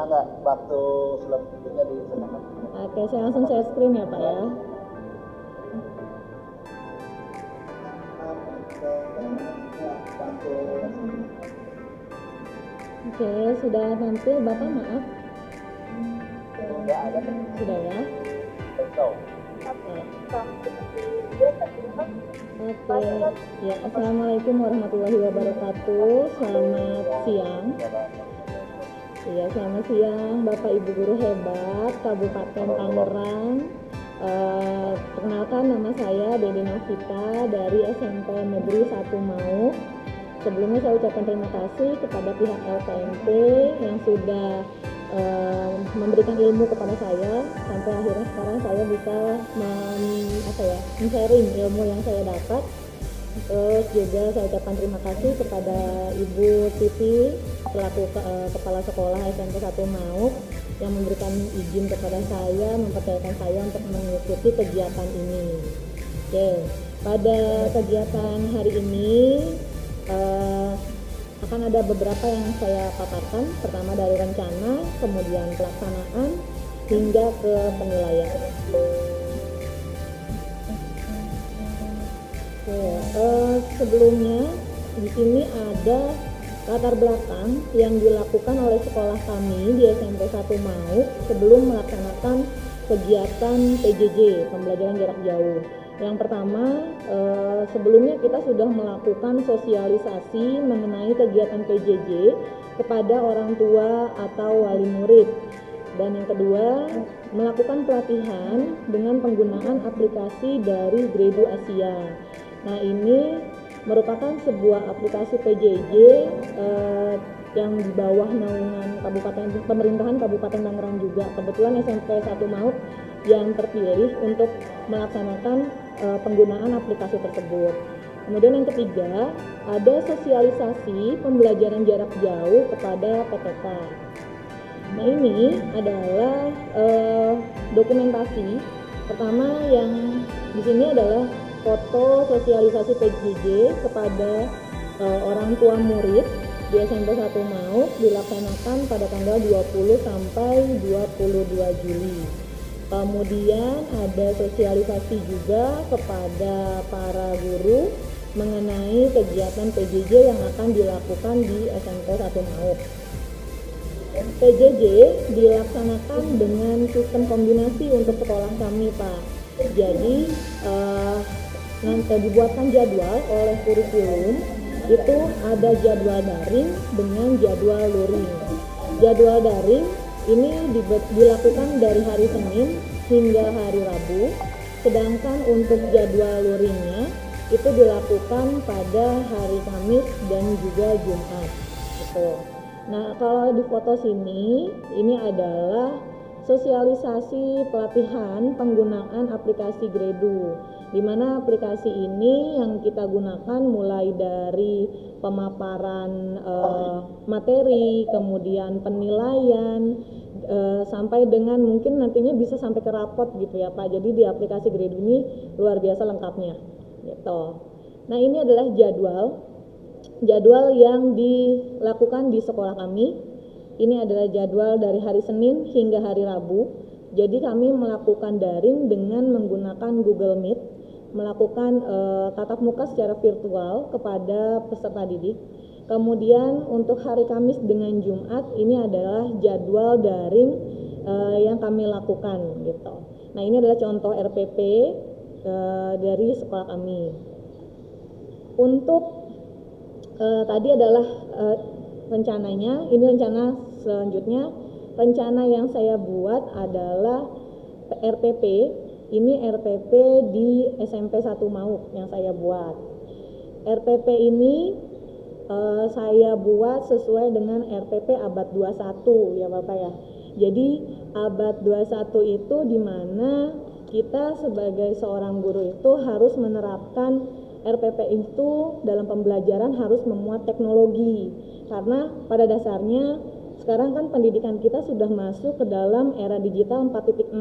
nggak waktu selanjutnya diserahkan? Oke, saya langsung share screen ya Pak ya. Oke, sudah tampil Bapak, maaf. Sudah ada. Sudah ya. Betul. Oke, ya, Assalamualaikum warahmatullahi wabarakatuh. Selamat siang. Iya, selamat siang Bapak Ibu guru hebat Kabupaten Tangerang. Perkenalkan, nama saya Dede Novita dari SMP Negeri 1 Mauk. Sebelumnya saya ucapkan terima kasih kepada pihak LPMP yang sudah memberikan ilmu kepada saya sampai akhirnya sekarang saya bisa men-sharing ilmu yang saya dapat. Terus juga saya ucapkan terima kasih kepada Ibu Titi selaku Kepala Sekolah SMP 1 Mauk yang memberikan izin kepada saya, mempercayakan saya untuk mengikuti kegiatan ini. Oke, pada kegiatan hari ini akan ada beberapa yang saya paparkan. Pertama dari rencana, kemudian pelaksanaan, hingga ke penilaian. Sebelumnya di sini ada latar belakang yang dilakukan oleh sekolah kami di SMP 1 Mauk sebelum melaksanakan kegiatan PJJ, pembelajaran jarak jauh. Yang pertama, sebelumnya kita sudah melakukan sosialisasi mengenai kegiatan PJJ kepada orang tua atau wali murid. Dan yang kedua, melakukan pelatihan dengan penggunaan aplikasi dari Gredu Asia. Nah, ini merupakan sebuah aplikasi PJJ yang di bawah naungan pemerintahan Kabupaten Tangerang juga. Kebetulan SMP 1 Mauk yang terpilih untuk melaksanakan penggunaan aplikasi tersebut. Kemudian yang ketiga, ada sosialisasi pembelajaran jarak jauh kepada PTK. Nah, ini adalah dokumentasi. Pertama yang di sini adalah foto sosialisasi PJJ kepada orang tua murid di SMP 1 Mauk dilaksanakan pada tanggal 20 sampai 22 Juli. Kemudian ada sosialisasi juga kepada para guru mengenai kegiatan PJJ yang akan dilakukan di SMP 1 Mauk. PJJ dilaksanakan dengan sistem kombinasi untuk sekolah kami, Pak. Jadi nanti dibuatkan jadwal oleh kurikulum, itu ada jadwal daring dengan jadwal luring. Jadwal daring ini dilakukan dari hari Senin hingga hari Rabu, sedangkan untuk jadwal luringnya itu dilakukan pada hari Kamis dan juga Jumat. Gitu. Nah, kalau di foto sini, ini adalah sosialisasi pelatihan penggunaan aplikasi Gredu, di mana aplikasi ini yang kita gunakan mulai dari pemaparan materi, kemudian penilaian, sampai dengan mungkin nantinya bisa sampai ke rapot gitu ya Pak. Jadi di aplikasi Gredu ini luar biasa lengkapnya gitu. Nah, ini adalah jadwal yang dilakukan di sekolah kami. Ini adalah jadwal dari hari Senin hingga hari Rabu. Jadi kami melakukan daring dengan menggunakan Google Meet, melakukan tatap muka secara virtual kepada peserta didik. Kemudian untuk hari Kamis dengan Jumat ini adalah jadwal daring yang kami lakukan gitu. Nah, ini adalah contoh RPP dari sekolah kami. Untuk tadi adalah rencananya, ini rencana selanjutnya. Rencana yang saya buat adalah RPP, ini RPP di SMP 1 Mauk yang saya buat. RPP ini saya buat sesuai dengan RPP abad 21 ya Bapak ya. Jadi abad 21 itu di mana kita sebagai seorang guru itu harus menerapkan RPP itu dalam pembelajaran harus memuat teknologi. Karena pada dasarnya sekarang kan pendidikan kita sudah masuk ke dalam era digital 4.0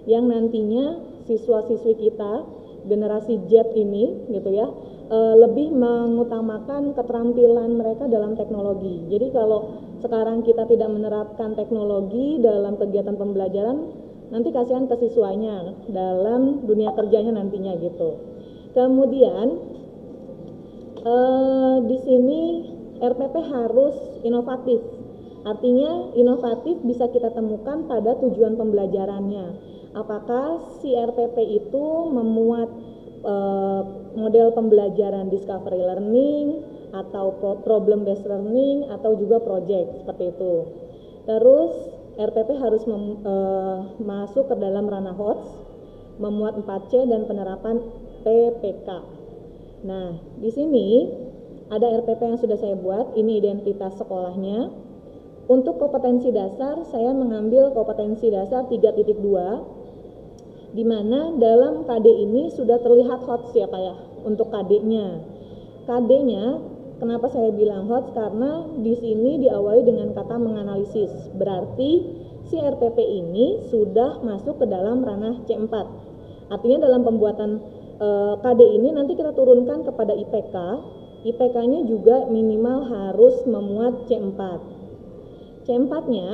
yang nantinya siswa-siswi kita generasi Z ini gitu ya lebih mengutamakan keterampilan mereka dalam teknologi. Jadi kalau sekarang kita tidak menerapkan teknologi dalam kegiatan pembelajaran, nanti kasihan ke siswanya dalam dunia kerjanya nantinya gitu. Kemudian di sini RPP harus inovatif. Artinya inovatif bisa kita temukan pada tujuan pembelajarannya. Apakah si RPP itu memuat model pembelajaran discovery learning atau problem based learning atau juga project seperti itu. Terus RPP harus masuk ke dalam ranah HOTS, memuat 4C dan penerapan PPK. Nah, di sini ada RPP yang sudah saya buat, ini identitas sekolahnya. Untuk kompetensi dasar, saya mengambil kompetensi dasar 3.2, di mana dalam KD ini sudah terlihat HOTS ya Pak ya, untuk KD-nya. KD-nya, kenapa saya bilang HOTS? Karena di sini diawali dengan kata menganalisis, berarti si RPP ini sudah masuk ke dalam ranah C4. Artinya dalam pembuatan KD ini nanti kita turunkan kepada IPK, IPK-nya juga minimal harus memuat C4. C4-nya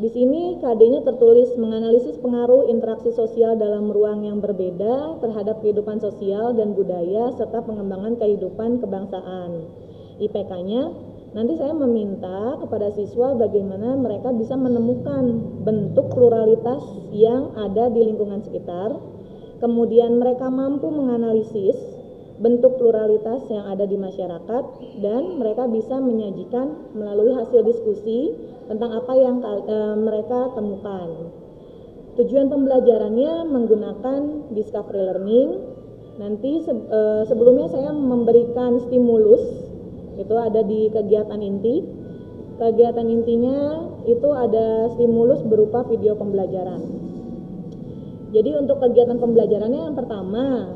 di sini KD-nya tertulis menganalisis pengaruh interaksi sosial dalam ruang yang berbeda terhadap kehidupan sosial dan budaya serta pengembangan kehidupan kebangsaan. IPK-nya nanti saya meminta kepada siswa bagaimana mereka bisa menemukan bentuk pluralitas yang ada di lingkungan sekitar. Kemudian mereka mampu menganalisis bentuk pluralitas yang ada di masyarakat dan mereka bisa menyajikan melalui hasil diskusi tentang apa yang mereka temukan. Tujuan pembelajarannya menggunakan discovery learning. Nanti sebelumnya saya memberikan stimulus, itu ada di kegiatan inti. Kegiatan intinya itu ada stimulus berupa video pembelajaran. Jadi untuk kegiatan pembelajarannya yang pertama,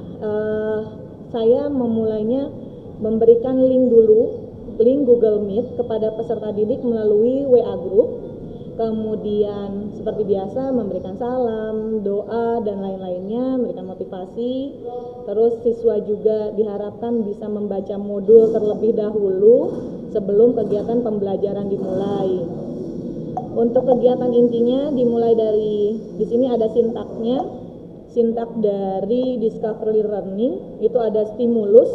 saya memulainya memberikan link dulu, link Google Meet kepada peserta didik melalui WA Group. Kemudian seperti biasa memberikan salam, doa, dan lain-lainnya, memberikan motivasi. Terus siswa juga diharapkan bisa membaca modul terlebih dahulu sebelum kegiatan pembelajaran dimulai. Untuk kegiatan intinya dimulai dari, di sini ada sintaknya, sintak dari discovery learning, itu ada stimulus.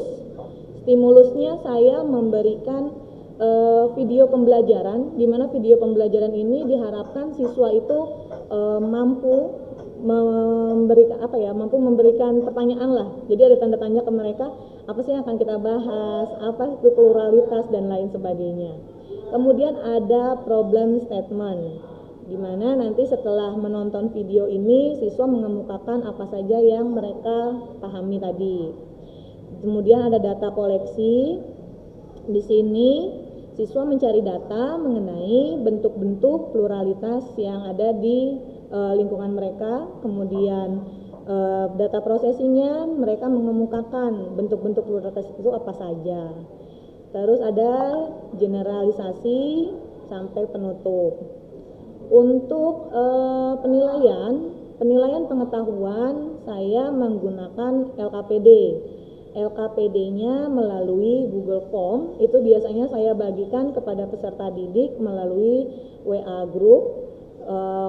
Stimulusnya saya memberikan video pembelajaran, di mana video pembelajaran ini diharapkan siswa itu mampu memberikan mampu memberikan pertanyaan lah. Jadi ada tanda tanya ke mereka, apa sih yang akan kita bahas, apa itu pluralitas dan lain sebagainya. Kemudian ada problem statement, di mana nanti setelah menonton video ini siswa mengemukakan apa saja yang mereka pahami tadi. Kemudian ada data koleksi. Di sini siswa mencari data mengenai bentuk-bentuk pluralitas yang ada di lingkungan mereka. Kemudian data processingnya mereka mengemukakan bentuk-bentuk pluralitas itu apa saja. Terus ada generalisasi sampai penutup. Untuk penilaian pengetahuan saya menggunakan LKPD. LKPD-nya melalui Google Form, itu biasanya saya bagikan kepada peserta didik melalui WA Group.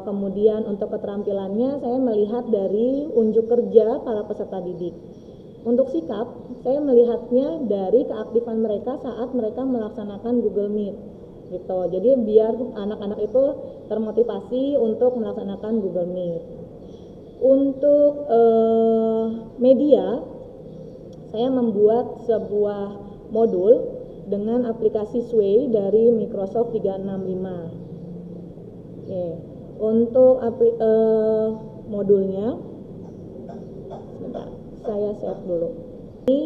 Kemudian untuk keterampilannya saya melihat dari unjuk kerja para peserta didik. Untuk sikap, saya melihatnya dari keaktifan mereka saat mereka melaksanakan Google Meet. Gitu. Jadi biar anak-anak itu termotivasi untuk melaksanakan Google Meet. Untuk media, saya membuat sebuah modul dengan aplikasi Sway dari Microsoft 365. Oke. Untuk modulnya, sebentar, saya share dulu. Ini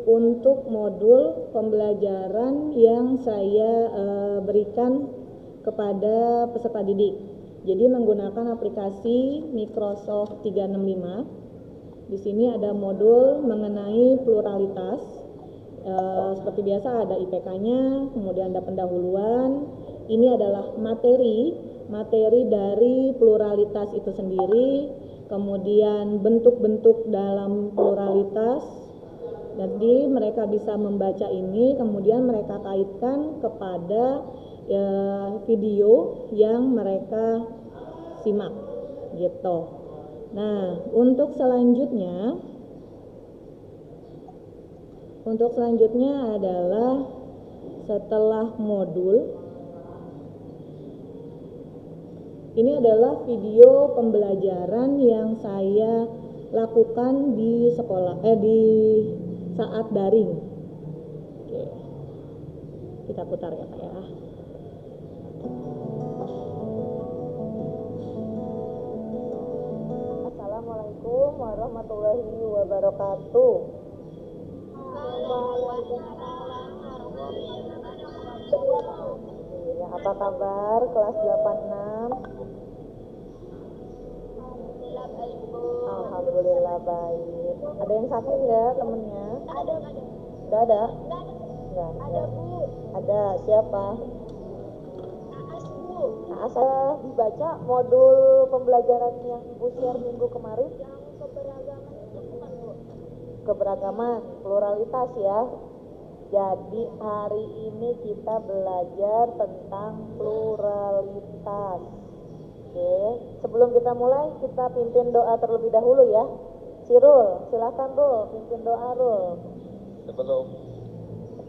untuk modul pembelajaran yang saya berikan kepada peserta didik. Jadi menggunakan aplikasi Microsoft 365. Di sini ada modul mengenai pluralitas. Seperti biasa ada IPK-nya, kemudian ada pendahuluan. Ini adalah materi dari pluralitas itu sendiri, kemudian bentuk-bentuk dalam pluralitas, Jadi mereka bisa membaca ini, kemudian mereka kaitkan kepada video yang mereka simak, gitu. Nah, untuk selanjutnya adalah setelah modul, ini adalah video pembelajaran yang saya lakukan di sekolah, di saat daring. Oke, kita putar ya Pak ya. Assalamualaikum warahmatullahi wabarakatuh. Ya, apa kabar kelas 86? Alhamdulillah baik. Ada yang sakit nggak temennya? Ada. Nggak ada? Nggak. Ada, Bu. Ada, siapa? Naas, Bu. Nah, saya dibaca modul pembelajaran yang Ibu share minggu kemarin. Yang keberagaman itu bukan, Bu. Keberagaman, pluralitas ya. Jadi hari ini kita belajar tentang pluralitas. Oke, sebelum kita mulai kita pimpin doa terlebih dahulu ya. Sirul, silakan Rul, pimpin doa Rul. Sebelum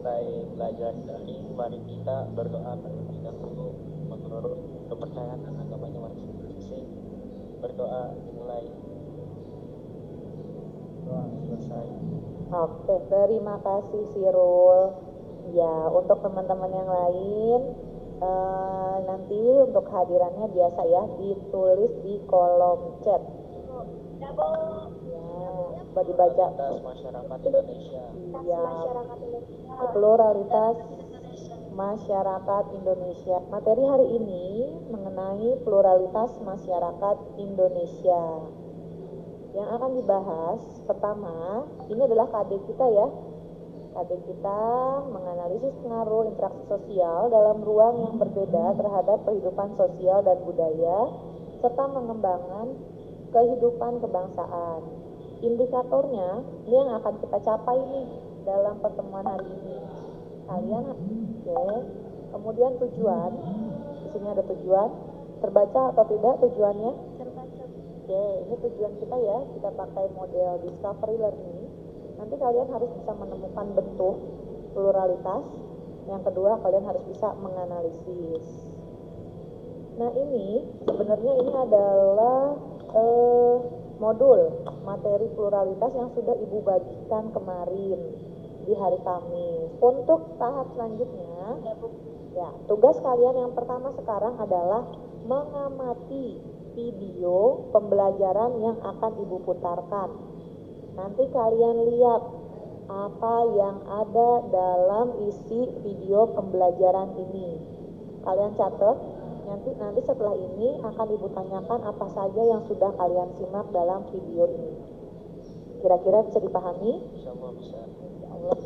mulai belajar dari, mari kita berdoa terlebih dahulu menurut kepercayaan dan agamanya masing-masing. Berdoa dimulai. Doa selesai. Oke, terima kasih Sirul. Ya, untuk teman-teman yang lain, nanti untuk hadirannya biasa ya, ditulis di kolom chat. Ya, Bu. Ya, coba dibaca. Pluralitas masyarakat Indonesia. Ya, Masyarakat Indonesia. pluralitas masyarakat Indonesia. Materi hari ini mengenai pluralitas masyarakat Indonesia. Yang akan dibahas pertama, ini adalah KD kita ya. KD kita menganalisis pengaruh interaksi sosial dalam ruang yang berbeda terhadap kehidupan sosial dan budaya, serta mengembangkan kehidupan kebangsaan. Indikatornya, ini yang akan kita capai nih dalam pertemuan hari ini. Kalian, oke. Kemudian tujuan, di sini ada tujuan. Terbaca atau tidak tujuannya? Terbaca. Oke, ini tujuan kita ya, kita pakai model discovery learning. Nanti kalian harus bisa menemukan bentuk pluralitas. Yang kedua, kalian harus bisa menganalisis. Nah ini, sebenarnya ini adalah modul materi pluralitas yang sudah Ibu bagikan kemarin di hari Kamis. Untuk tahap selanjutnya, ya, tugas kalian yang pertama sekarang adalah mengamati video pembelajaran yang akan Ibu putarkan. Nanti kalian lihat apa yang ada dalam isi video pembelajaran ini. Kalian catat, nanti setelah ini akan Ibu tanyakan apa saja yang sudah kalian simak dalam video ini. Kira-kira bisa dipahami? Insyaallah bisa. Insyaallah.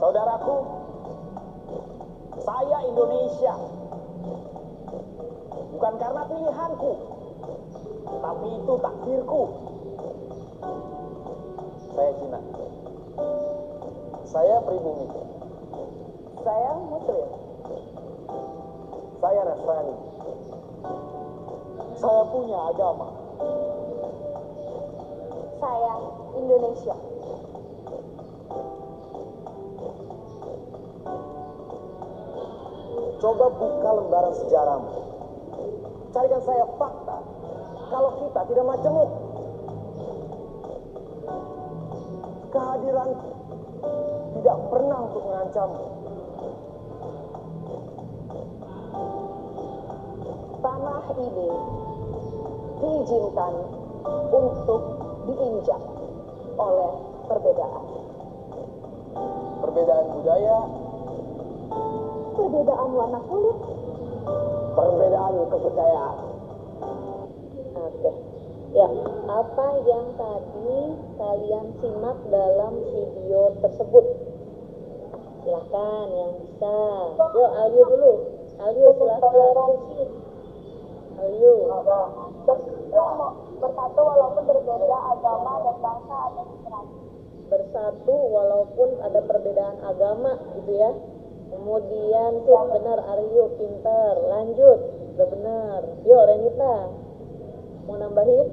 Saudaraku, saya Indonesia. Bukan karena pilihanku, tapi itu takdirku. Saya Cina. Saya pribumi. Saya Muslim. Saya Nasrani. Saya punya agama. Saya Indonesia. Coba buka lembaran sejarahmu. Carikan saya fakta kalau kita tidak majemuk. Kehadiranku tidak pernah untuk mengancammu. Tanah ini diizinkan untuk diinjak oleh perbedaan. Perbedaan budaya, Perbedaan warna kulit. perbedaan kepercayaan. Oke. Ya, apa yang tadi kalian simak dalam video tersebut? Silahkan yang bisa. Yuk, Alio dulu. Alio silahkan. Ayo. Bersatu walaupun berbeda agama dan bangsa atau generasi. Bersatu walaupun ada perbedaan agama gitu ya. Kemudian sip, benar Aryo, pinter. Lanjut, udah benar. Yuk Renita, mau nambahin?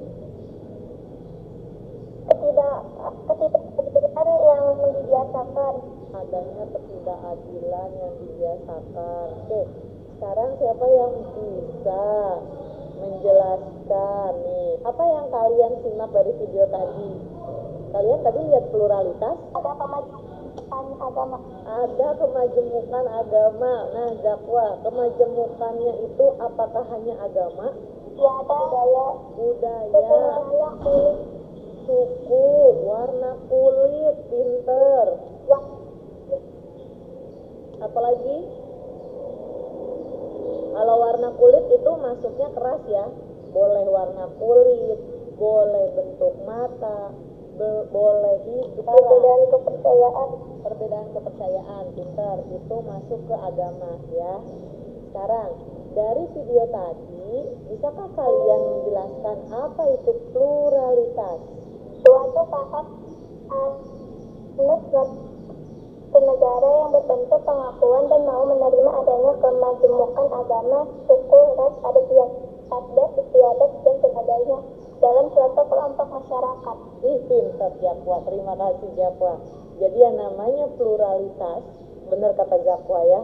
Ketidakadilan yang dibiasakan. Adanya ketidakadilan yang dibiasakan. Oke, sekarang siapa yang bisa menjelaskan nih? Apa yang kalian simak dari video tadi? Kalian tadi lihat pluralitas? Ada kemajuan agama. Ada kemajemukan agama. Nah, Zakwa, kemajemukannya itu apakah hanya agama? Ya, ada Budaya, suku, warna kulit, pinter. Apalagi? Kalau warna kulit itu masuknya keras ya. Boleh warna kulit, boleh bentuk mata, boleh hidung. Perbedaan kepercayaan, pintar, itu masuk ke agama ya. Sekarang dari video tadi, bisakah kalian menjelaskan apa itu pluralitas? Suatu paham negara yang berbentuk pengakuan dan mau menerima adanya kemajemukan agama, suku, ras, adat istiadat, dan sebagainya dalam suatu kelompok masyarakat. Ih, pintar Jakwa, terima kasih Jakwa. Jadi yang namanya pluralitas, benar kata Jakwa ya,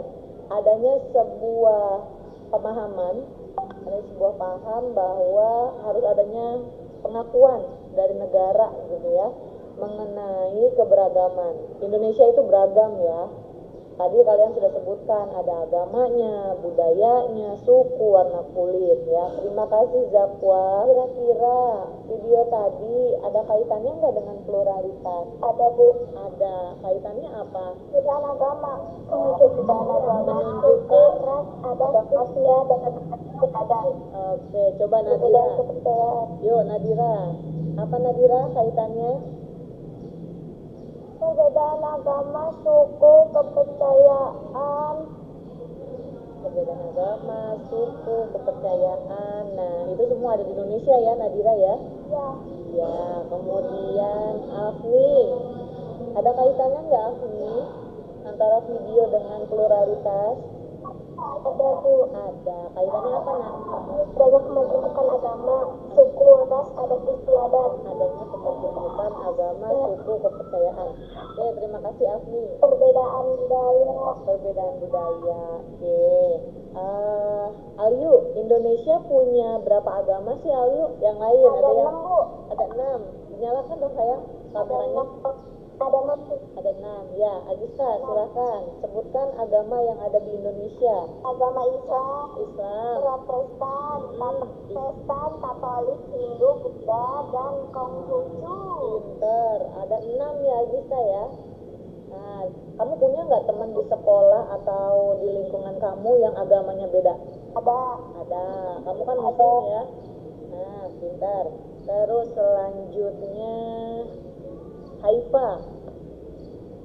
adanya sebuah pemahaman, ada sebuah paham bahwa harus adanya pengakuan dari negara gitu ya, mengenai keberagaman. Indonesia itu beragam ya. Tadi kalian sudah sebutkan ada agamanya, budayanya, suku, warna kulit ya. Terima kasih Zakwa. Kira-kira video tadi ada kaitannya nggak dengan pluralitas? Ada, Bu. Ada. Kaitannya apa? Perbedaan agama, menunjukkan ras, adat istiadat, dan sebagainya. Oke, coba Nadira. Perbedaan kepercayaan. Yuk Nadira. Apa Nadira kaitannya? Perbedaan agama, suku, kepercayaan. Perbedaan agama, suku, kepercayaan. Nah, itu semua ada di Indonesia ya, Nadira ya? Ya, Ya, kemudian Afni. Ada kaitannya nggak Afni? Antara video dengan pluralitas? ada, Bu. Ada. Kaitannya apa, Nak? Adanya kemajemukan agama, suku, ras, adat istiadat. Adanya kemajemukan agama, suku, kepercayaan. Oke, terima kasih Afni. Perbedaan budaya. Perbedaan budaya. Oke. Alyu, Indonesia punya berapa agama sih Alyu? Yang lain Ada yang 6, Bu. ada 6. Dinyalakan dong sayang kameranya. Ada 6. Ada 6. Ya, Agista silakan sebutkan agama yang ada di Indonesia. Agama Islam, Islam, Protestan, Katolik, Hindu, Buddha, dan Konghucu. pinter. Ada 6 ya Agista ya. Nah, kamu punya nggak teman di sekolah atau di lingkungan kamu yang agamanya beda? Ada. Ada. Kamu kan muslim ya. Nah, pintar. Terus selanjutnya Haifa.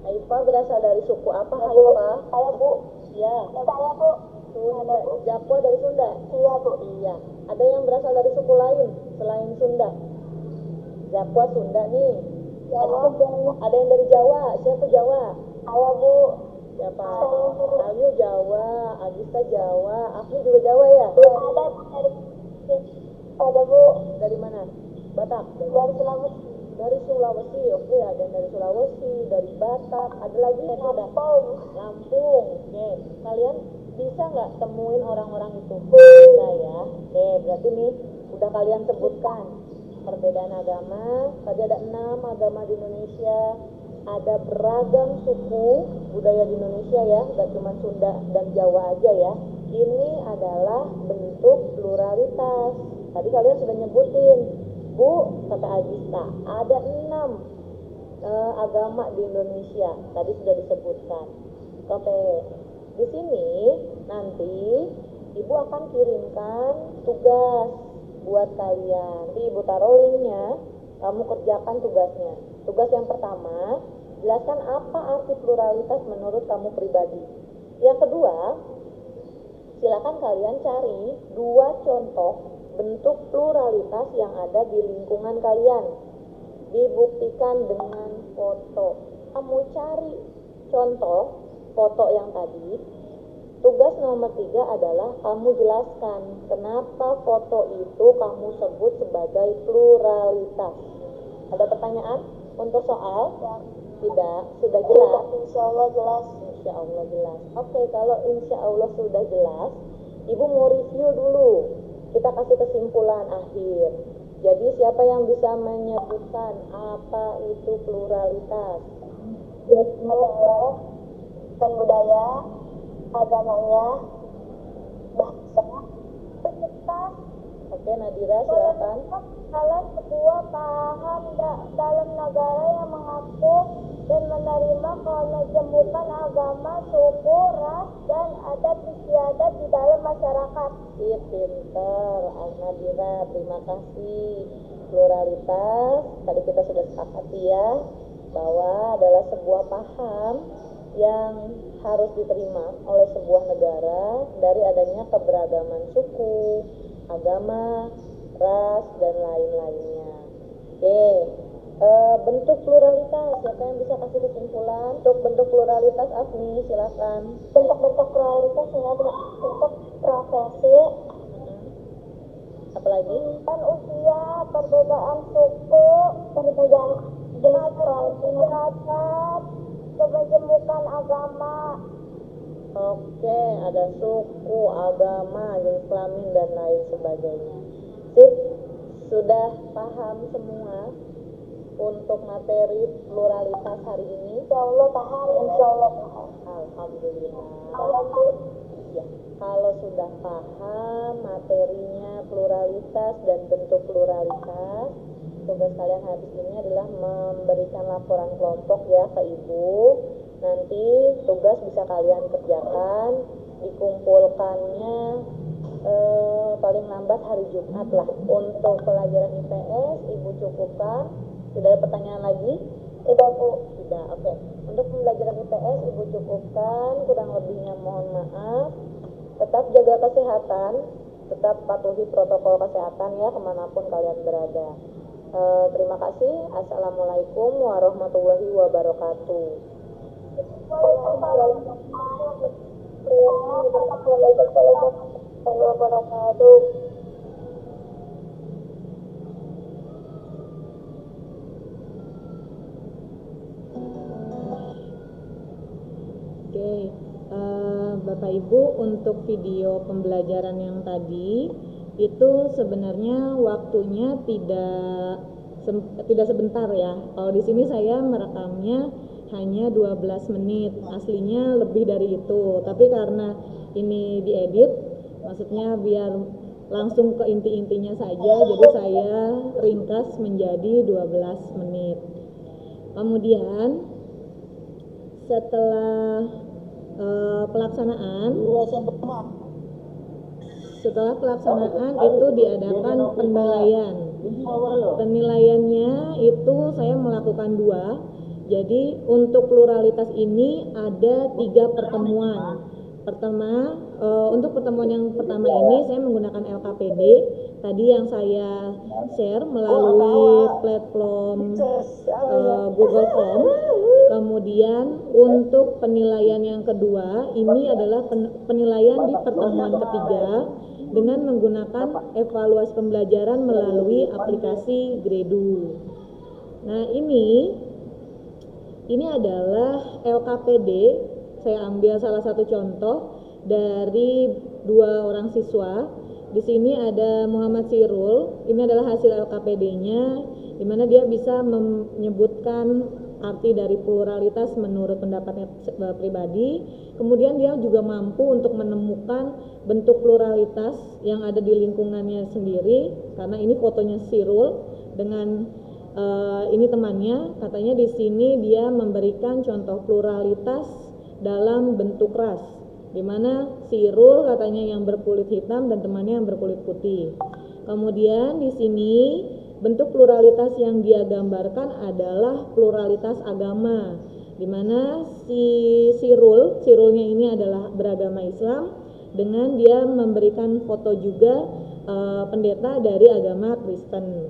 Haifa berasal dari suku apa Haifa? Saya, Bu. Ya. Saya, Bu. Sunda. Japwa dari Sunda. Iya, Bu. Iya. Ada yang berasal dari suku lain selain Sunda? Japwa Sunda nih. Jawa. Ada yang dari Jawa. Siapa Jawa? Saya, Bu. Siapa? Alyu Jawa, Agista Jawa, Afni juga Jawa ya? Ada dari. Ada, Bu. Dari mana? Batak. Dari Sulawesi. Dari Sulawesi. Oke, ada yang dari Sulawesi, dari Batak. Ada lagi yang udah Lampung. Oke, kalian bisa nggak temuin orang-orang itu? Bisa ya. Oke, berarti nih udah kalian sebutkan perbedaan agama. Tadi ada 6 agama di Indonesia. Ada beragam suku budaya di Indonesia ya, nggak cuma Sunda dan Jawa aja ya. Ini adalah bentuk pluralitas. Tadi kalian sudah nyebutin, Bu, kata Agista, ada 6 agama di Indonesia. Tadi sudah disebutkan. Oke, di sini nanti Ibu akan kirimkan tugas buat kalian. Nanti Ibu taruh linknya, kamu kerjakan tugasnya. Tugas yang pertama, jelaskan apa arti pluralitas menurut kamu pribadi. Yang kedua, silakan kalian cari 2 contoh bentuk pluralitas yang ada di lingkungan kalian. Dibuktikan dengan foto. Kamu cari contoh foto yang tadi. Tugas nomor 3 adalah kamu jelaskan kenapa foto itu kamu sebut sebagai pluralitas. Ada pertanyaan untuk soal? Tidak, sudah jelas? Insya Allah jelas. Insya Allah jelas. Oke, kalau insya Allah sudah jelas, Ibu mau review dulu. Kita kasih kesimpulan akhir. Jadi siapa yang bisa menyebutkan apa itu pluralitas? Adalah dan budaya, agamanya, bahasa, identitas. Oke, Nadira silakan. Adalah sebuah paham dalam negara yang mengaku dan menerima kemejemukan agama, suku, ras, dan adat istiadat di dalam masyarakat. Pinter, Nadira, terima kasih. Pluralitas, tadi kita sudah sepakati ya, bahwa adalah sebuah paham yang harus diterima oleh sebuah negara dari adanya keberagaman suku, agama, ras, dan lain-lainnya. Oke, bentuk pluralitas, siapa yang bisa kasih kesimpulan? Untuk bentuk pluralitas, Afni, silakan. Bentuk-bentuk pluralitas adalah bentuk profesi, Apalagi? dan usia, perbedaan suku, perbedaan jenis istiadat, kemejemukan agama. Oke, ada suku, agama, jenis kelamin, dan lain sebagainya. Sip, sudah paham semua untuk materi pluralitas hari ini? Insya Allah paham, insya Allah paham. Alhamdulillah. Alhamdulillah. Ya, kalau sudah paham materinya pluralitas dan bentuk pluralitas, tugas kalian hari ini adalah memberikan laporan kelompok ya ke Ibu. Nanti tugas bisa kalian kerjakan, dikumpulkannya paling lambat hari Jumat lah. Untuk pelajaran IPS Ibu cukupkan. Tidak ada pertanyaan lagi? Tidak, Bu. Tidak, oke. Untuk pembelajaran IPS Ibu cukupkan, kurang lebihnya mohon maaf. Tetap jaga kesehatan, tetap patuhi protokol kesehatan ya kemanapun kalian berada. Terima kasih. Assalamualaikum warahmatullahi wabarakatuh. Waalaikumsalam warahmatullahi wabarakatuh. Oke, Bapak Ibu, untuk video pembelajaran yang tadi itu sebenarnya waktunya tidak sebentar ya. Kalau di sini saya merekamnya hanya 12 menit, aslinya lebih dari itu. Tapi karena ini diedit, maksudnya biar langsung ke inti-intinya saja, jadi saya ringkas menjadi 12 menit. Kemudian setelah pelaksanaan itu diadakan penilaian. Penilaiannya itu saya melakukan 2. Jadi untuk pluralitas ini ada 3 pertemuan. Pertama, untuk pertemuan yang pertama ini saya menggunakan LKPD tadi yang saya share melalui platform Google Form. Kemudian untuk penilaian yang kedua ini adalah penilaian di pertemuan ketiga dengan menggunakan evaluasi pembelajaran melalui aplikasi Gredu. Nah, ini adalah LKPD. Saya ambil salah satu contoh dari 2 orang siswa. Di sini ada Muhammad Sirul. Ini adalah hasil LKPD-nya, di mana dia bisa menyebutkan arti dari pluralitas menurut pendapatnya pribadi. Kemudian dia juga mampu untuk menemukan bentuk pluralitas yang ada di lingkungannya sendiri, karena ini fotonya Sirul dengan ini temannya. Katanya di sini dia memberikan contoh pluralitas dalam bentuk ras, di mana Sirul katanya yang berkulit hitam dan temannya yang berkulit putih. Kemudian di sini bentuk pluralitas yang dia gambarkan adalah pluralitas agama, di mana Sirulnya ini adalah beragama Islam, dengan dia memberikan foto juga pendeta dari agama Kristen.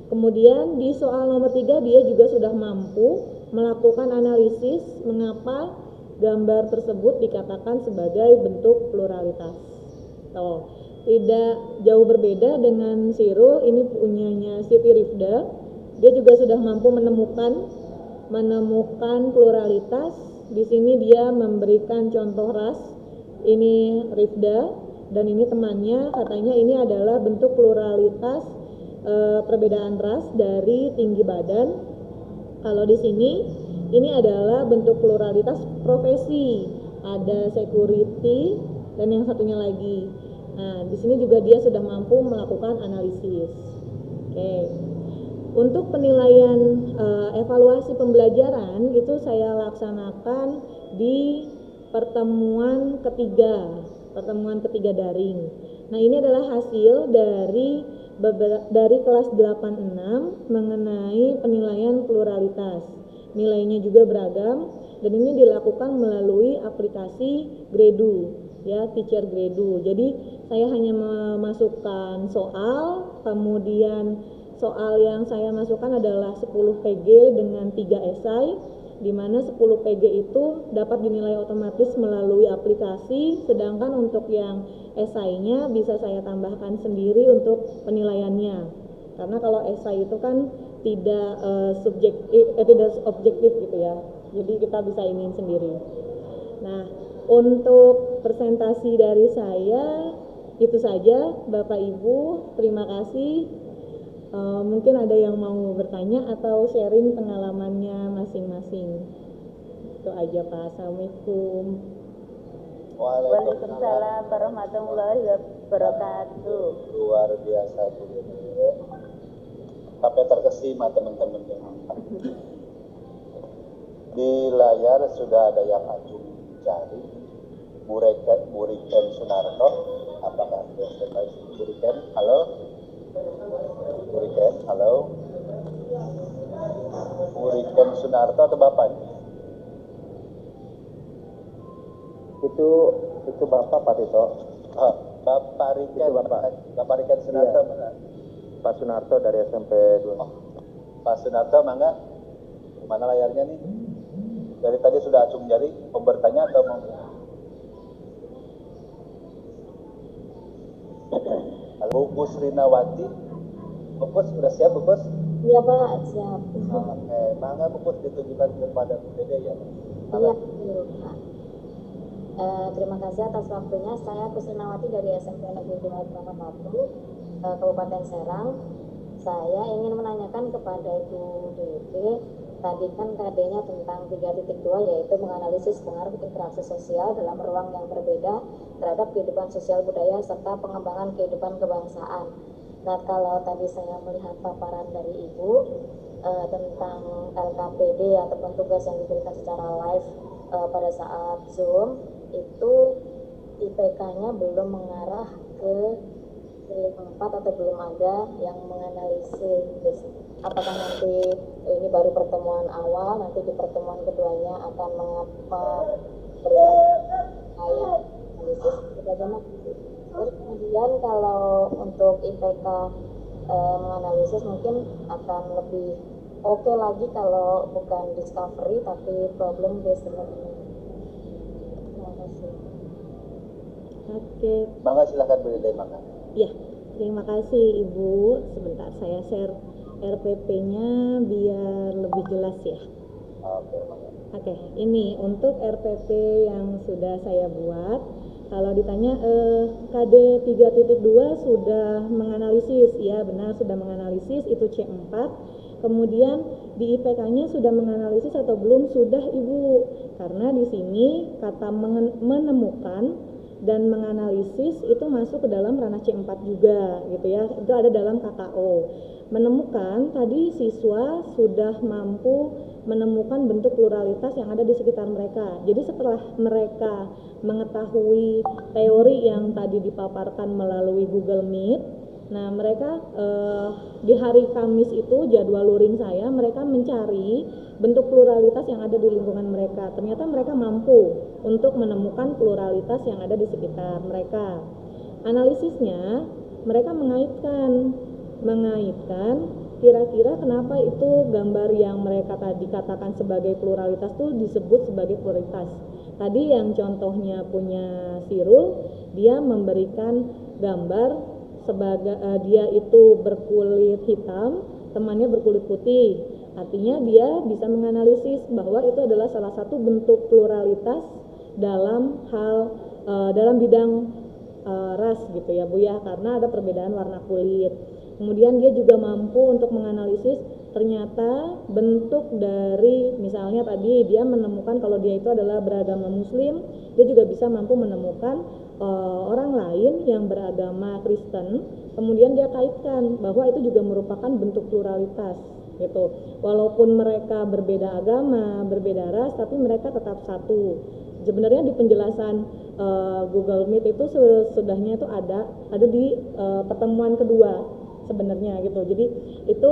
Kemudian di soal nomor 3 dia juga sudah mampu melakukan analisis mengapa gambar tersebut dikatakan sebagai bentuk pluralitas. Tidak jauh berbeda dengan Sirul, ini punyanya Siti Rifda. Dia juga sudah mampu menemukan pluralitas. Di sini dia memberikan contoh ras. Ini Rifda dan ini temannya, katanya ini adalah bentuk pluralitas perbedaan ras dari tinggi badan. Kalau di sini ini adalah bentuk pluralitas profesi, ada security dan yang satunya lagi. Nah, di sini juga dia sudah mampu melakukan analisis. Oke. Untuk penilaian evaluasi pembelajaran itu saya laksanakan di pertemuan ketiga daring. Nah, ini adalah hasil dari kelas 86 mengenai penilaian pluralitas. Nilainya juga beragam dan ini dilakukan melalui aplikasi Gradle, ya, Teacher Gradle. Jadi saya hanya memasukkan soal, kemudian soal yang saya masukkan adalah 10 PG dengan 3 esai, di mana 10 PG itu dapat dinilai otomatis melalui aplikasi, sedangkan untuk yang esainya bisa saya tambahkan sendiri untuk penilaiannya. Karena kalau esai itu kan tidak tidak objektif gitu ya. Jadi kita bisa iniin sendiri. Nah, untuk presentasi dari saya itu saja, Bapak Ibu, terima kasih. Mungkin ada yang mau bertanya atau sharing pengalamannya masing-masing. Itu aja Pak. Assalamualaikum. Waalaikumsalam warahmatullahi wabarakatuh. Luar biasa Bu. Sampai terkesima teman-teman. Di layar sudah ada yang acung jari. Buriken Sunarto. Apakah Buriken? Halo? Buriken, halo? Buriken Sunarto atau Bapaknya? Itu Bapak Pak Tito. Bapak Riken, Itu Bapak Riken Sunarto, Iya. mana? Pak Sunarto dari SMP 2. Pak Sunarto, mangga? Mana layarnya nih? Dari tadi sudah acung jari, mau bertanya atau mau? Bu Pus Rinawati, Bu Pus sudah siap Bu Pus? Iya Pak, siap. Oke, mangga Bu Pus ditunjukkan kepada Bu Dede ya. Iya, Pak. Terima kasih atas waktunya. Saya Kusrinawati dari SMP Negeri 2 Pramangatu, Kabupaten Serang. Saya ingin menanyakan kepada Ibu Dede, tadi kan KD-nya tentang 3.2 yaitu menganalisis pengaruh interaksi sosial dalam ruang yang berbeda terhadap kehidupan sosial budaya serta pengembangan kehidupan kebangsaan. Nah, kalau tadi saya melihat paparan dari Ibu tentang LKPD ataupun tugas yang diberikan secara live pada saat Zoom, itu IPK-nya belum mengarah ke 4 atau belum ada yang menganalisis. Apakah nanti ini baru pertemuan awal, nanti di pertemuan keduanya akan berikan analisis bagaimana. Terus kemudian kalau untuk IPK menganalisis mungkin akan lebih oke lagi kalau bukan discovery tapi problem based learning. Terima kasih. Oke. Mangga silakan Bu Dede, mangga. Ya, terima kasih Ibu. Sebentar saya share RPP-nya biar lebih jelas ya. Oke, mangga. Oke, ini untuk RPP yang sudah saya buat. Kalau ditanya KD 3.2 sudah menganalisis, ya benar sudah menganalisis, itu C4. Kemudian di IPK-nya sudah menganalisis atau belum? Sudah Ibu. Karena di sini kata menemukan dan menganalisis itu masuk ke dalam ranah C4 juga gitu ya. Itu ada dalam KKO. Menemukan tadi siswa sudah mampu menemukan bentuk pluralitas yang ada di sekitar mereka. Jadi setelah mereka mengetahui teori yang tadi dipaparkan melalui Google Meet, nah mereka di hari Kamis itu jadwal luring saya, mereka mencari bentuk pluralitas yang ada di lingkungan mereka. Ternyata mereka mampu untuk menemukan pluralitas yang ada di sekitar mereka. Analisisnya mereka mengaitkan kira-kira kenapa itu gambar yang mereka tadi katakan sebagai pluralitas tuh disebut sebagai pluralitas. Tadi yang contohnya punya Sirul, dia memberikan gambar sebagai dia itu berkulit hitam, temannya berkulit putih. Artinya dia bisa menganalisis bahwa itu adalah salah satu bentuk pluralitas dalam dalam bidang ras gitu ya Bu ya, karena ada perbedaan warna kulit. Kemudian dia juga mampu untuk menganalisis ternyata bentuk dari, misalnya tadi dia menemukan kalau dia itu adalah beragama Muslim, dia juga bisa mampu menemukan orang lain yang beragama Kristen, kemudian dia kaitkan bahwa itu juga merupakan bentuk pluralitas gitu. Walaupun mereka berbeda agama, berbeda ras, tapi mereka tetap satu. Sebenarnya di penjelasan Google Meet itu sesudahnya itu ada di pertemuan kedua sebenarnya gitu. Jadi itu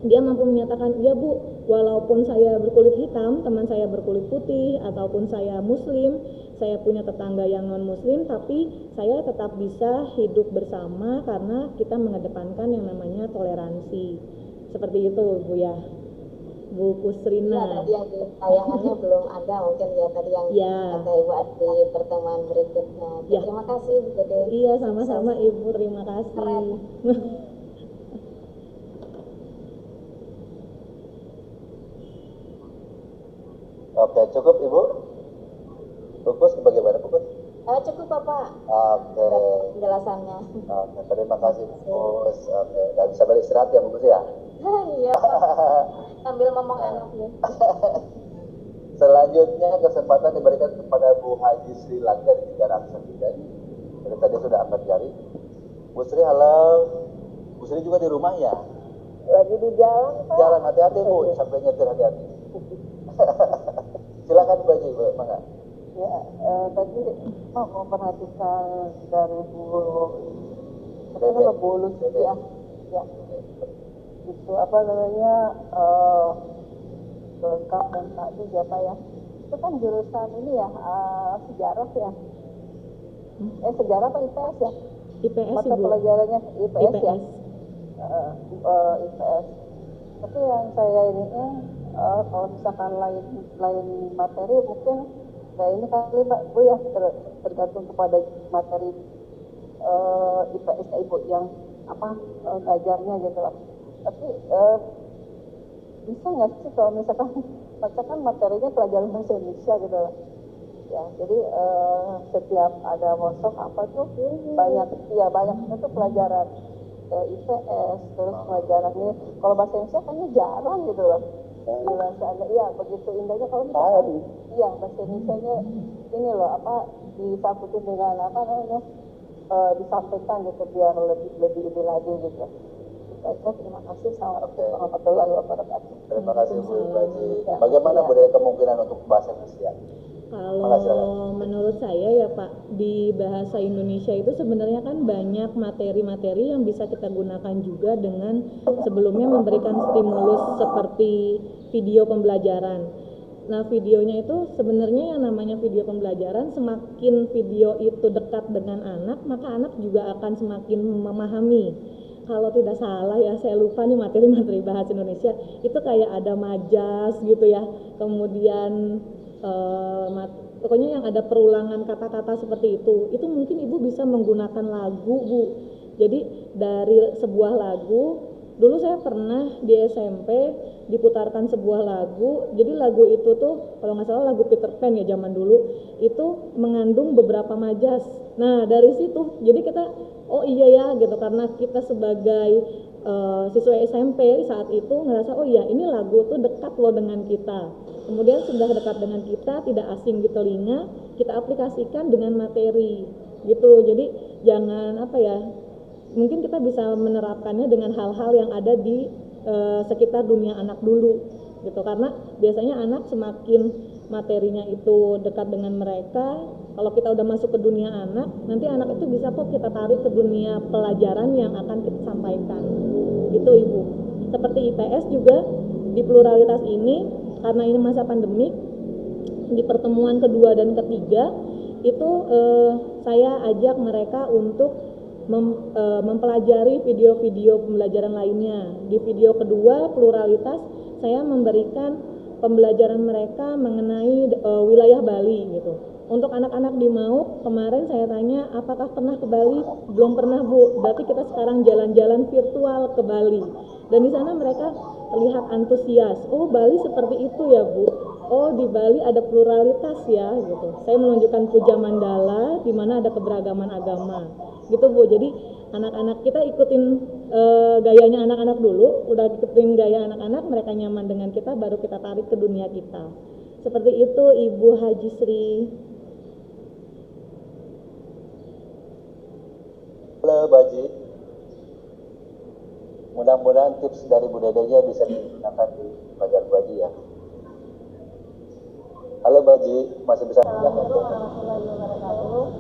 dia mampu menyatakan, ya Bu, walaupun saya berkulit hitam, teman saya berkulit putih, ataupun saya Muslim, saya punya tetangga yang non Muslim, tapi saya tetap bisa hidup bersama karena kita mengedepankan yang namanya toleransi. Seperti itu Bu ya, Bu Kusrina. Ya, tadi yang di tayangannya belum ada, mungkin ya tadi yang kata Ibu di pertemuan berikutnya. Ya. Terima kasih Bu Dede. Iya, sama-sama Ibu, terima kasih. Keren. Oke, cukup Ibu? Bukus bagaimana Bukus? Cukup Bapak. Oke. Penjelasannya. Oke, terima kasih Bukus. Oke, dan bisa beristirahat ya Bukus ya? Iya Pak. Sambil ngomong enak nih. Selanjutnya kesempatan diberikan kepada Bu Haji Sri Langga di Tiga Raksa Bidan. Dari tadi sudah angkat jari. Bu Sri, halo. Bu Sri juga di rumah ya? Lagi di jalan Pak. Jalan, hati-hati Bu, sampai nyetir hati-hati. Silakan Bu Haji, Bu, mangga. Ya, tadi mau memperhatikan dari bulu ya. Ya. Itu apa namanya lengkap dan tadi siapa ya? Itu kan jurusan ini ya, sejarah ya. Sejarah apa IPS ya? IPS Mata Ibu. pelajarannya IPS ya. IPS. IPS. Tapi yang saya ini kalau misalkan lain materi mungkin ini kali Mbak Bu ya, tergantung kepada materi IPS-nya Ibu yang ngajarnya gitu lah. Tapi bisa nggak sih kalau misalkan materinya pelajaran bahasa Indonesia gitu lah. Ya, jadi setiap ada workshop apa tuh banyak itu pelajaran IPS, terus pelajaran ini. Kalau bahasa Indonesia kayaknya jarang gitu loh. Di bahasa iya begitu indahnya kalau misalkan iya bahasa Indonesia-nya ini loh disangkutin dengan disampaikan gitu biar lebih ini lagi gitu. Terima kasih. Assalamualaikum warahmatullahi wabarakatuh. Terima kasih Bu Haji. Bagaimana Bu dari kemungkinan untuk bahasa Indonesia? Kalau menurut saya ya Pak, di bahasa Indonesia itu sebenarnya kan banyak materi-materi yang bisa kita gunakan juga dengan sebelumnya memberikan stimulus seperti video pembelajaran. Nah, videonya itu sebenarnya yang namanya video pembelajaran, semakin video itu dekat dengan anak, maka anak juga akan semakin memahami. Kalau tidak salah ya, saya lupa nih materi-materi bahasa Indonesia, itu kayak ada majas gitu ya, kemudian pokoknya yang ada perulangan kata-kata seperti itu mungkin Ibu bisa menggunakan lagu Bu. Jadi dari sebuah lagu, dulu saya pernah di SMP diputarkan sebuah lagu, jadi lagu itu tuh kalau nggak salah lagu Peter Pan ya zaman dulu, itu mengandung beberapa majas. Nah dari situ jadi kita oh iya ya gitu, karena kita sebagai siswa SMP saat itu ngerasa oh iya ini lagu tuh dekat loh dengan kita. Kemudian sudah dekat dengan kita, tidak asing di telinga, kita aplikasikan dengan materi gitu. Jadi jangan mungkin kita bisa menerapkannya dengan hal-hal yang ada di sekitar dunia anak dulu gitu, karena biasanya anak semakin materinya itu dekat dengan mereka, kalau kita udah masuk ke dunia anak, nanti anak itu bisa kok kita tarik ke dunia pelajaran yang akan kita sampaikan gitu Ibu. Seperti IPS juga di pluralitas ini, karena ini masa pandemik, di pertemuan kedua dan ketiga itu saya ajak mereka untuk mempelajari video-video pembelajaran lainnya. Di video kedua, pluralitas, saya memberikan pembelajaran mereka mengenai wilayah Bali gitu. Untuk anak-anak di MAUK, kemarin saya tanya, apakah pernah ke Bali? Belum pernah, Bu. Berarti kita sekarang jalan-jalan virtual ke Bali. Dan di sana mereka terlihat antusias. Oh, Bali seperti itu ya, Bu. Oh, di Bali ada pluralitas ya, gitu. Saya menunjukkan puja mandala, di mana ada keberagaman agama. Gitu, Bu. Jadi, anak-anak kita ikutin gayanya anak-anak dulu, udah ikutin gaya anak-anak, mereka nyaman dengan kita, baru kita tarik ke dunia kita. Seperti itu, Ibu Haji Sri. Halo Baji, mudah-mudahan tips dari Bu Dedenya bisa digunakan di Fajar Baji ya. Halo Baji, masih bisa mendengar?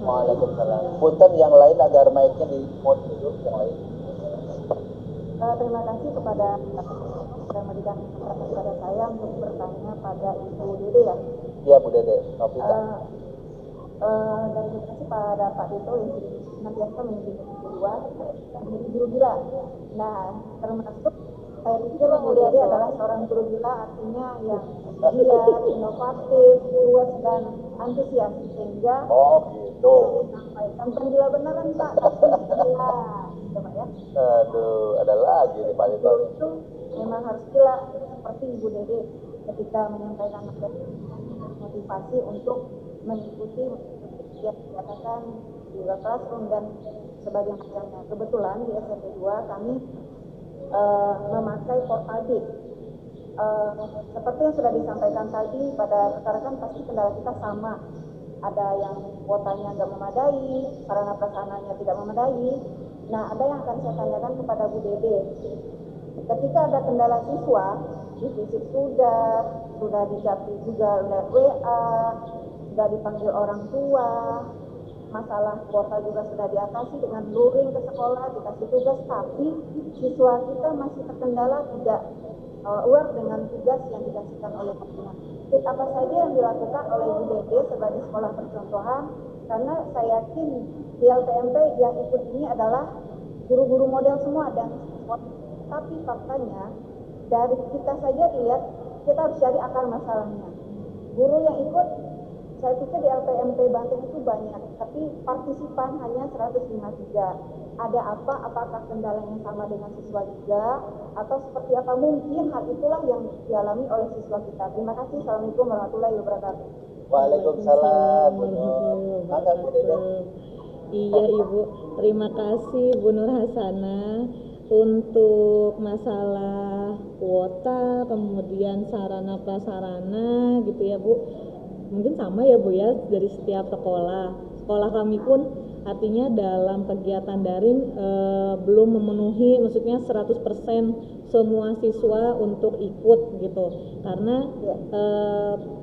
Waalaikumsalam. Punten yang lain agar mic-nya di mute dulu, yang lain. Terima kasih kepada yang memberikan kesempatan kepada saya untuk bertanya pada Ibu Dede ya. Iya Bu Dede, Novita. Dan terima kasih pada Pak Dito yang senantiasa membimbing kedua menjadi guru gila. Nah, termasuk saya pikir Bu Dede adalah seorang guru gila, artinya yang giat, inovatif, luas dan antusias, sehingga Gitu. sampaikan bukan gila beneran Pak, tapi gila, gitu Pak ya. Aduh, ada lagi nih Pak Dito. Itu memang harus gila seperti Ibu Dede ketika menyampaikan motivasi untuk mengikuti yang dikatakan di classroom dan sebagainya macamnya. Kebetulan di SMP 2 kami memakai portable. Seperti yang sudah disampaikan tadi, pada rekan-rekan pasti kendala kita sama. Ada yang kuotanya nggak memadai, sarana prasarananya tidak memadai. Nah, ada yang akan saya tanyakan kepada Bu Dede. Ketika ada kendala siswa, di fisik sudah dijapri juga oleh WA, sudah dipanggil orang tua, masalah kuota juga sudah diatasi dengan luring ke sekolah, dikasih tugas, tapi siswa kita masih terkendala tidak aware dengan tugas yang dikasihkan oleh pimpinan. Apa saja yang dilakukan oleh Bu Dede sebagai sekolah percontohan, karena saya yakin di LPMP yang ikut ini adalah guru-guru model semua, dan tapi faktanya dari kita saja dilihat, kita harus cari akar masalahnya. Guru yang ikut, saya pikir di LPMP Banten itu banyak, tapi partisipan hanya 153. Ada apa? Apakah kendalanya sama dengan siswa juga? Atau seperti apa? Mungkin hal itulah yang dialami oleh siswa kita. Terima kasih. Assalamualaikum warahmatullahi wabarakatuh. Waalaikumsalam. Mangga Bu Dede. Iya Ibu, terima kasih Bu Nur Hasanah untuk masalah kuota, kemudian sarana prasarana gitu ya Bu. Mungkin sama ya Bu ya dari setiap sekolah. Sekolah kami pun artinya dalam kegiatan daring belum memenuhi, maksudnya 100% semua siswa untuk ikut gitu. Karena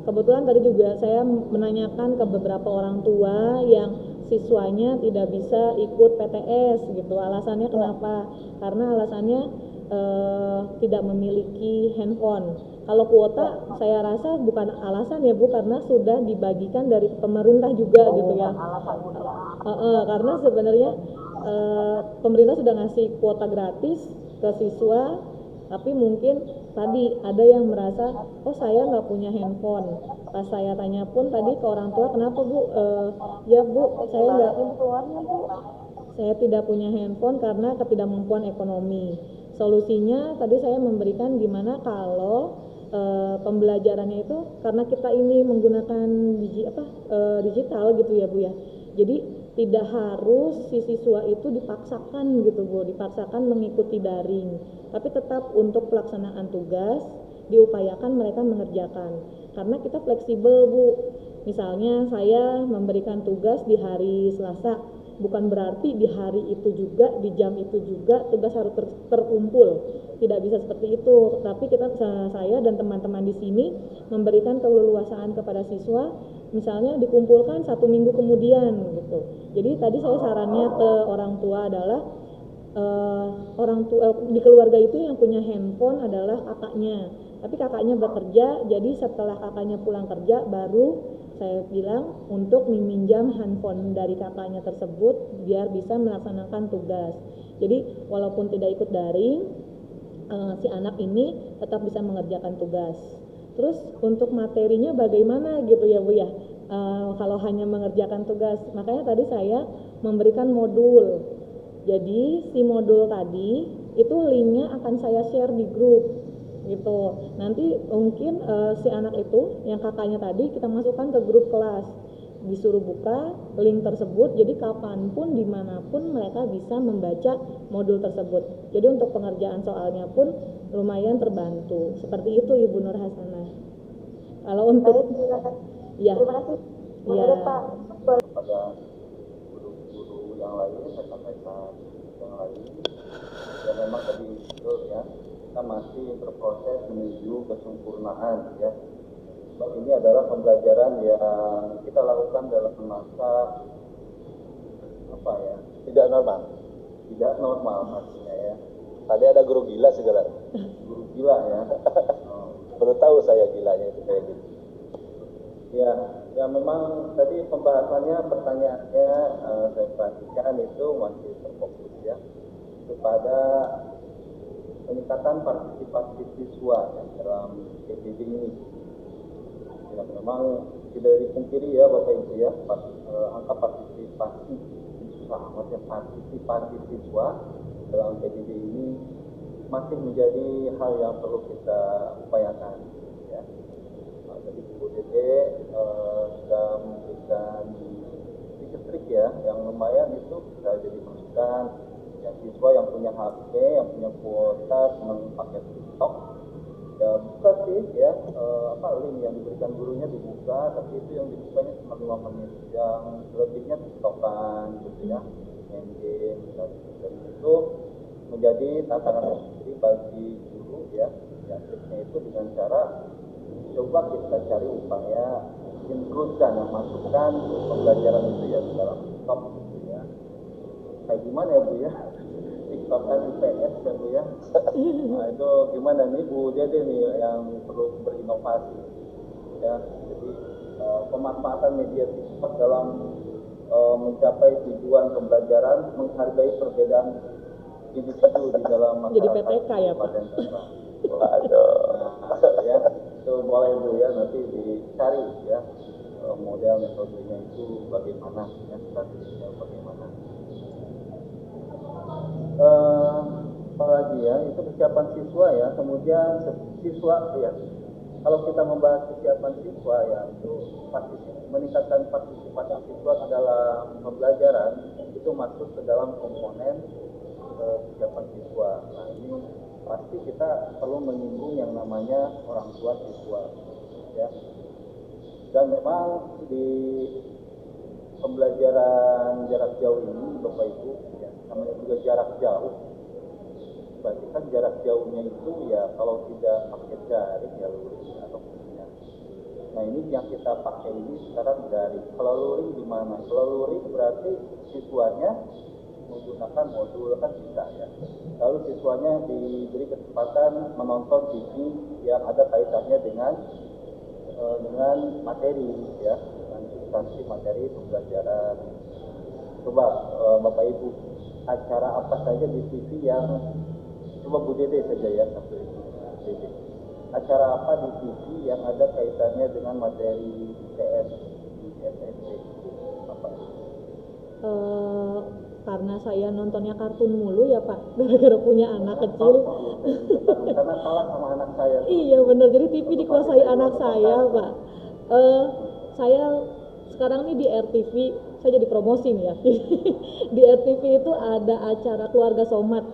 kebetulan tadi juga saya menanyakan ke beberapa orang tua yang siswanya tidak bisa ikut PTS gitu. Alasannya kenapa? Karena alasannya tidak memiliki handphone. Kalau kuota saya rasa bukan alasan ya Bu, karena sudah dibagikan dari pemerintah juga gitu ya. Karena sebenarnya pemerintah sudah ngasih kuota gratis ke siswa, tapi mungkin tadi ada yang merasa, oh saya nggak punya handphone. Pas saya tanya pun tadi ke orang tua, kenapa Bu? Ya Bu, saya tidak punya handphone karena ketidakmampuan ekonomi. Solusinya tadi saya memberikan gimana kalau pembelajarannya itu karena kita ini menggunakan digital gitu ya Bu ya. Jadi tidak harus si siswa itu dipaksakan gitu Bu, dipaksakan mengikuti daring. Tapi tetap untuk pelaksanaan tugas diupayakan mereka mengerjakan. Karena kita fleksibel Bu. Misalnya saya memberikan tugas di hari Selasa, bukan berarti di hari itu juga, di jam itu juga tugas harus terkumpul. Tidak bisa seperti itu. Tapi saya dan teman-teman di sini memberikan keleluasaan kepada siswa, misalnya dikumpulkan 1 minggu kemudian gitu. Jadi tadi saya sarannya ke orang tua adalah orang tua di keluarga itu yang punya handphone adalah kakaknya. tapi kakaknya bekerja, jadi setelah kakaknya pulang kerja baru saya bilang untuk meminjam handphone dari kakaknya tersebut biar bisa melaksanakan tugas. Jadi walaupun tidak ikut daring, si anak ini tetap bisa mengerjakan tugas. Terus untuk materinya bagaimana gitu ya Bu ya, kalau hanya mengerjakan tugas, makanya tadi saya memberikan modul. Jadi si modul tadi itu linknya akan saya share di grup gitu. Nanti mungkin si anak itu yang kakaknya tadi kita masukkan ke grup kelas, disuruh buka link tersebut, jadi kapanpun dimanapun mereka bisa membaca modul tersebut. Jadi untuk pengerjaan soalnya pun lumayan terbantu. Seperti itu Ibu Nur Hasanah. Kalau untuk ya, Terima kasih. ya, Pak. Pada guru-guru yang lain, rekan-rekan yang lain, ya memang tadi betul ya, kita masih berproses menuju kesempurnaan ya. Sebab ini adalah pembelajaran yang kita lakukan dalam masa apa ya, tidak normal maksudnya ya. Tadi ada guru gila segala, guru gila ya. Baru tahu saya gilanya itu kayak gitu. Ya memang tadi pembahasannya, pertanyaannya saya perhatikan itu masih terfokus ya kepada peningkatan partisipasi siswa ya, dalam PJJ ini. Ya memang tidak dipungkiri ya Bapak Ibu ya, angka partisipasi siswa dalam PJJ ini masih menjadi hal yang perlu kita upayakan ya. Jadi Bu Dede sudah memberikan trik ya yang lumayan itu bisa jadi masukan yang siswa yang punya HP, yang punya kuota senang pakai TikTok ya buka sih ya link yang diberikan gurunya dibuka, tapi itu yang dibukanya cuma 5 menit, yang lebihnya TikTokan gitu ya, main game dan itu menjadi tantangan tersendiri bagi guru ya. Yang triknya itu dengan cara coba kita cari upaya include-kan, masukkan pembelajaran itu ya dalam TikTok gitu ya. Kayak gimana ya Bu ya? TikTokan IPS ya Bu ya. Nah itu gimana nih Bu Dede nih yang perlu berinovasi ya. Jadi pemanfaatan media TikTok dalam mencapai tujuan pembelajaran, menghargai perbedaan individu di dalam masyarakat. Jadi PTK ya Pak. Waduh, ya itu boleh Bu ya, nanti dicari ya model metodenya itu bagaimana ya, strateginya bagaimana. Apalagi ya, itu kesiapan siswa ya, kemudian siswa ya. Kalau kita membahas kesiapan siswa ya, itu meningkatkan partisipasi siswa dalam pembelajaran itu masuk ke dalam komponen kesiapan siswa. Nah ini pasti kita perlu menyinggung yang namanya orang tua siswa ya. Dan memang di pembelajaran jarak jauh ini Bapak Ibu ya, namanya juga jarak jauh. Berarti kan jarak jauhnya itu ya kalau tidak pakai daring ya luring atau punya. Nah ini yang kita pakai ini sekarang daring. Kalau luring gimana? Kalau luring berarti siswanya menggunakan modul kan bisa ya. Lalu siswanya diberi kesempatan menonton TV yang ada kaitannya dengan materi ya, dengan substansi materi pembelajaran. Coba Bapak Ibu, acara apa saja di TV yang coba Bu Dede saja ya satu ini. Dede. Acara apa di TV yang ada kaitannya dengan materi IPS di SMP? Bapak? Karena saya nontonnya kartun mulu ya Pak, gara-gara punya anak kecil. Karena salah sama anak saya. Iya benar, jadi TV dikuasai anak saya Pak. Saya sekarang nih di RTV, saya jadi promosi nih ya. Di RTV itu ada acara keluarga Somat.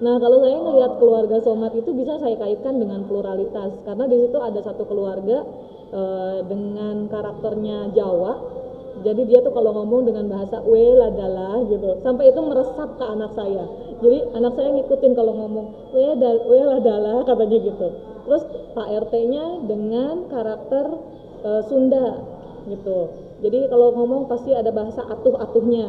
Nah kalau saya ngelihat keluarga Somat itu bisa saya kaitkan dengan pluralitas, karena di situ ada satu keluarga dengan karakternya Jawa. Jadi dia tuh kalau ngomong dengan bahasa ladala gitu, sampai itu meresap ke anak saya. Jadi anak saya ngikutin kalau ngomong ladala katanya gitu. Terus Pak RT-nya dengan karakter Sunda gitu. Jadi kalau ngomong pasti ada bahasa atuh-atuhnya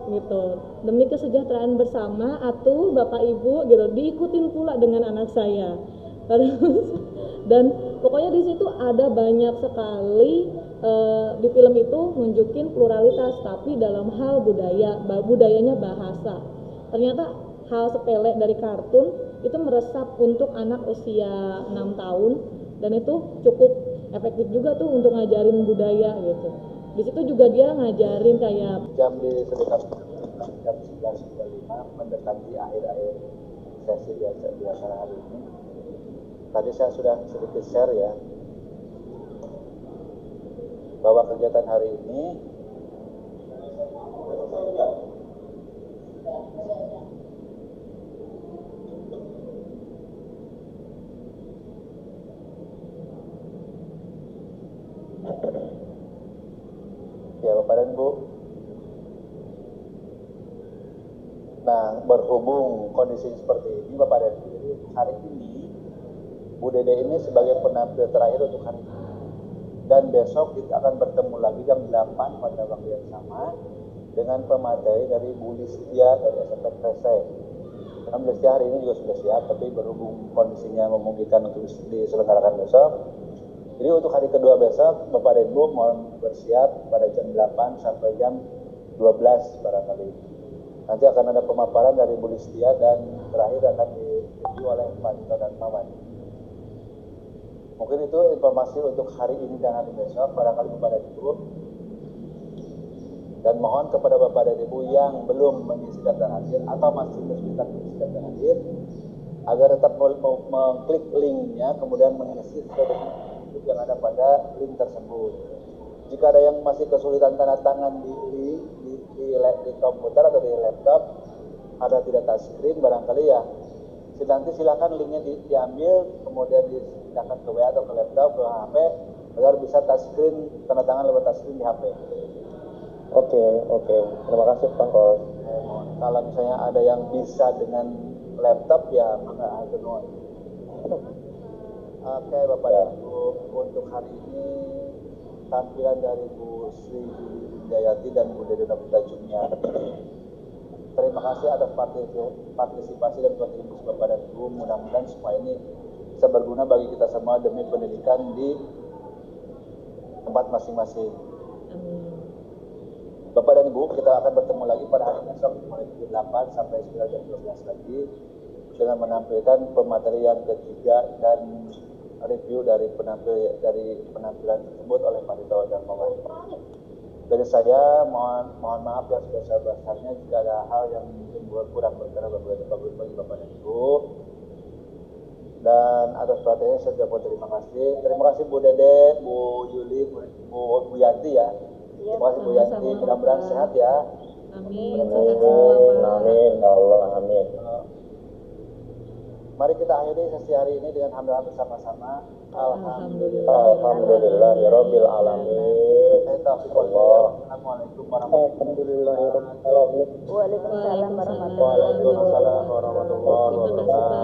gitu. Demi kesejahteraan bersama, atuh Bapak Ibu gitu, diikutin pula dengan anak saya. Terus Dan pokoknya di situ ada banyak sekali di film itu nunjukin pluralitas, tapi dalam hal budayanya bahasa. Ternyata hal sepele dari kartun itu meresap untuk anak usia 6 tahun, dan itu cukup efektif juga tuh untuk ngajarin budaya gitu. Di situ juga dia ngajarin kayak jam di sekitar jam 11.25 mendekati akhir-akhir sesi biasa hari ini. Tadi saya sudah sedikit share ya bahwa kegiatan hari ini ya Bapak dan Bu. Nah, berhubung kondisi seperti ini Bapak dan Bu, jadi hari ini Bu Dede ini sebagai penampil terakhir untuk hari ini. Dan besok kita akan bertemu lagi jam 8 pada waktu yang sama dengan pemateri dari Bu Listia dari SMP Kresek. Karena Bu Listia hari ini juga sudah siap, tapi berhubung kondisinya memungkinkan untuk diselenggarakan besok. Jadi untuk hari kedua besok, Bapak dan Bu mohon bersiap pada jam 8 sampai jam 12 barangkali. Nanti akan ada pemaparan dari Bu Listia dan terakhir akan direview oleh Pak Dito dan Mawan. Mungkin itu informasi untuk hari ini dan hari besok, barangkali Bapak dan Ibu. Dan mohon kepada Bapak dan Ibu yang belum mengisi daftar hadir atau masih kesulitan mengisi daftar hadir, agar tetap mengklik linknya, kemudian mengisi yang ada pada link tersebut. Jika ada yang masih kesulitan tanda tangan di komputer atau di laptop, ada tidak touchscreen, barangkali ya nanti silakan linknya diambil, kemudian dipindahkan ke WA atau ke laptop, ke HP, agar bisa touchscreen, tanda tangan lewat touchscreen di HP. Oke. Terima kasih Pak Kos. Kalau misalnya ada yang bisa dengan laptop ya maka agen. Oke Bapak dan Ibu, untuk hari ini tampilan dari Bu Sri Juli Indayati dan Bu Dede Novita Jumiati. Terima kasih atas partisipasi dan kontribusi Bapak dan Ibu. Mudah-mudahan semua ini bisa berguna bagi kita semua demi pendidikan di tempat masing-masing. Bapak dan Ibu, kita akan bertemu lagi pada hari besok mulai pukul 8 sampai sekitar jam 12 lagi dengan menampilkan pemateri yang ketiga dan review dari penampilan tersebut oleh Pak Dito dan Mawan. Dari saya mohon maaf yang sebesar-besarnya jika ada hal yang mungkin kurang berkenan bagi Bapak dan Ibu. Dan atas perhatiannya saya ucapkan terima kasih. Terima kasih Bu Dede, Bu Yuli, Bu Yanti ya. Terima kasih Bu Yanti, mudah-mudahan sehat ya. amin, sehat semua Pak. Amin, ya Allah, amin. Mari kita akhiri sesi hari ini dengan hamdalah bersama-sama. Alhamdulillahirabbil alamin. Assalamualaikum warahmatullahi wabarakatuh. Waalaikumsalam warahmatullahi Waalaikumsalam warahmatullahi wabarakatuh. Terima kasih wabarakatuh.